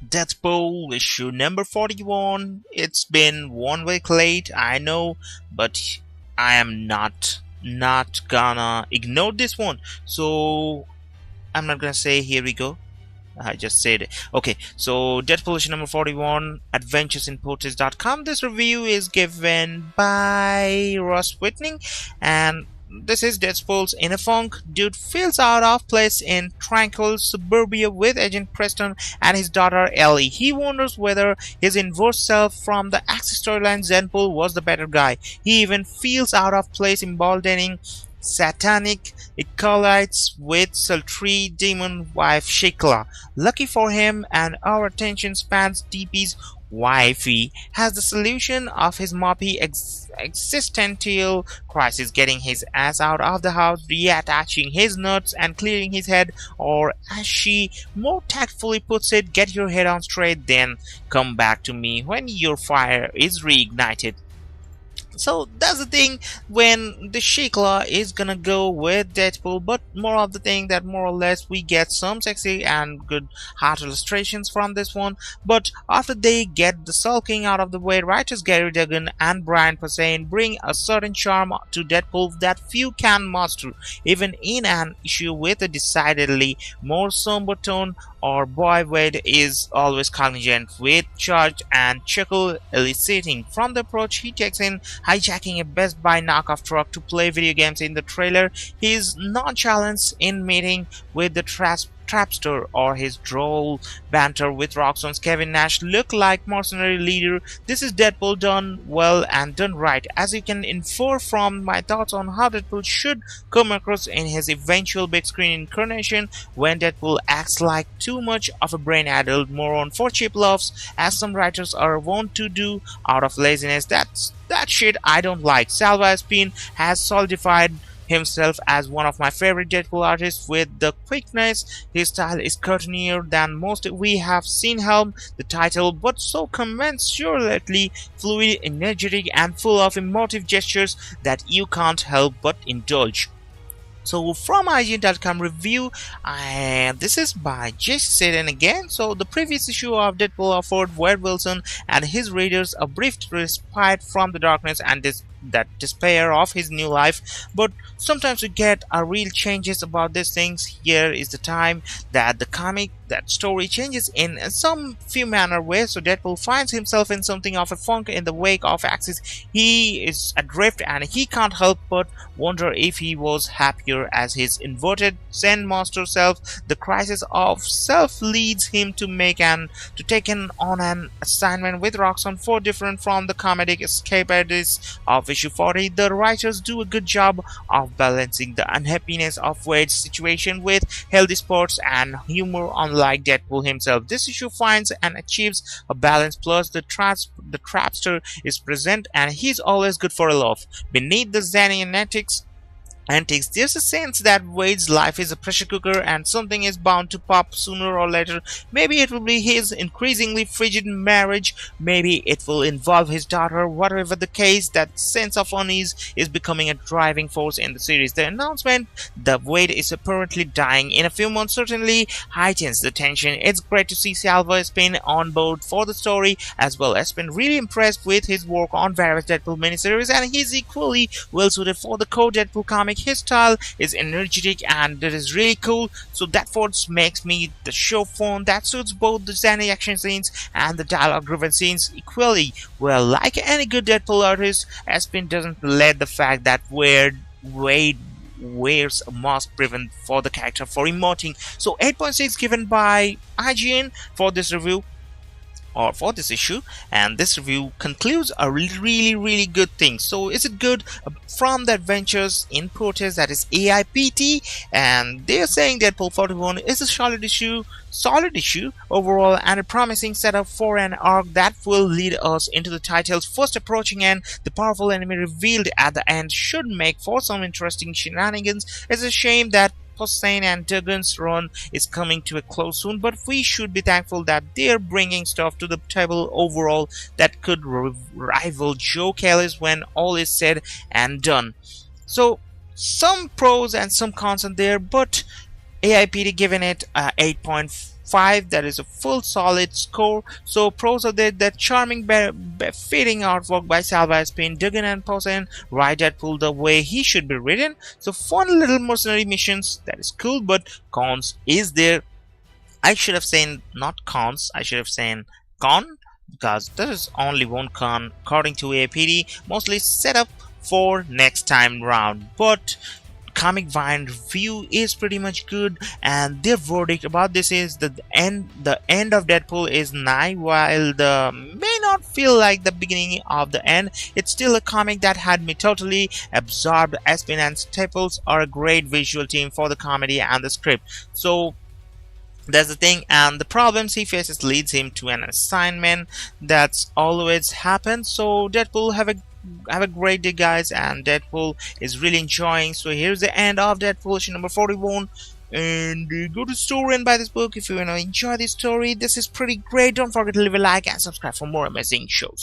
Deadpool issue number 41. It's been 1 week late, I know, but I am not gonna ignore this one. So I'm not gonna say here we go. I just said it. Okay, so Deadpool issue number 41, adventuresinportage.com. This review is given by Ross Whitney, and this is Deadpool's inner funk. Dude feels out of place in tranquil suburbia with Agent Preston and his daughter Ellie. He wonders whether his inverse self from the Axis storyline Deadpool was the better guy. He even feels out of place emboldening satanic acolytes with sultry demon wife Shikla. Lucky for him and our attention spans DP's wifey has the solution of his moppy existential crisis, getting his ass out of the house, reattaching his nuts and clearing his head, or as she more tactfully puts it, get your head on straight, then come back to me when your fire is reignited. So that's the thing when the Shikla is gonna go with Deadpool, but more of the thing that more or less we get some sexy and good heart illustrations from this one. But after they get the sulking out of the way, writers Gary Duggan and Brian Posehn bring a certain charm to Deadpool that few can master, even in an issue with a decidedly more somber tone. Or boy Wade is always cognizant with charge and chuckle eliciting from the approach he takes in hijacking a Best Buy knockoff truck to play video games in the trailer, his nonchalance in meeting with the Trapster, or his droll banter with Roxxon's Kevin Nash look like mercenary leader. This is Deadpool done well and done right, as you can infer from my thoughts on how Deadpool should come across in his eventual big screen incarnation when Deadpool acts like too much of a brain adult moron for cheap laughs, as some writers are wont to do out of laziness. That shit I don't like. Salva Espin has solidified himself as one of my favorite Deadpool artists with the quickness. His style is cartoonier than most we have seen helm the title, but so commensurately fluid, energetic, and full of emotive gestures that you can't help but indulge. So from IGN.com review, this is by Jesse Sedan again. So the previous issue of Deadpool offered Wade Wilson and his readers a brief respite from the darkness and that despair of his new life, but sometimes we get real changes about these things. Here is the time that that story changes in some few manner way. So Deadpool finds himself in something of a funk in the wake of Axis. He is adrift and he can't help but wonder if he was happier as his inverted Zen master self. The crisis of self leads him to on an assignment with Roxxon for different from the comedic escapades of issue 40. The writers do a good job of balancing the unhappiness of Wade's situation with healthy sports and humor. Unlike Deadpool himself, this issue finds and achieves a balance, plus the Trapster is present and he's always good for a laugh. Beneath the zany antics, there's a sense that Wade's life is a pressure cooker and something is bound to pop sooner or later. Maybe it will be his increasingly frigid marriage, maybe it will involve his daughter. Whatever the case, that sense of unease is becoming a driving force in the series. The announcement that Wade is apparently dying in a few months certainly heightens the tension. It's great to see Salva Espin on board for the story as well. Has been really impressed with his work on various Deadpool miniseries, and he's equally well suited for the core Deadpool comic. His style is energetic and that is really cool, so that's what makes me the show fun. That suits both the zany action scenes and the dialogue driven scenes equally well. Like any good Deadpool artist, Espin doesn't let the fact that Wade wears a mask prevent for the character for emoting. So 8.6 given by IGN for this review, or for this issue, and this review concludes a really good thing. So is it good? From the Adventures in Protest, that is AIPT, and they're saying Deadpool 41 is a solid issue overall and a promising setup for an arc that will lead us into the title's first approaching end. The powerful enemy revealed at the end should make for some interesting shenanigans. It's a shame that Posehn and Duggan's run is coming to a close soon, but we should be thankful that they're bringing stuff to the table overall that could rival Joe Kelly's when all is said and done. So some pros and some cons in there, but AIPD giving it 8.5 5. That is a full solid score. So pros of that charming fitting artwork by Salva Espin, Duggan and Posen write Deadpool the way he should be written. So fun little mercenary missions, that is cool, but cons is there. I should have said not cons, I should have said con, because there is only one con according to APD, mostly set up for next time round. But Comic Vine review is pretty much good, and their verdict about this is that the end of Deadpool is nigh. While the may not feel like the beginning of the end, it's still a comic that had me totally absorbed. Espin and Staples are a great visual team for the comedy and the script. So that's the thing, and the problems he faces leads him to an assignment that's always happens. So Deadpool, have a great day, guys, and Deadpool is really enjoying. So here's the end of Deadpool issue number 41, and go to the store and buy this book if you want to enjoy this story. This is pretty great. Don't forget to leave a like and subscribe for more amazing shows.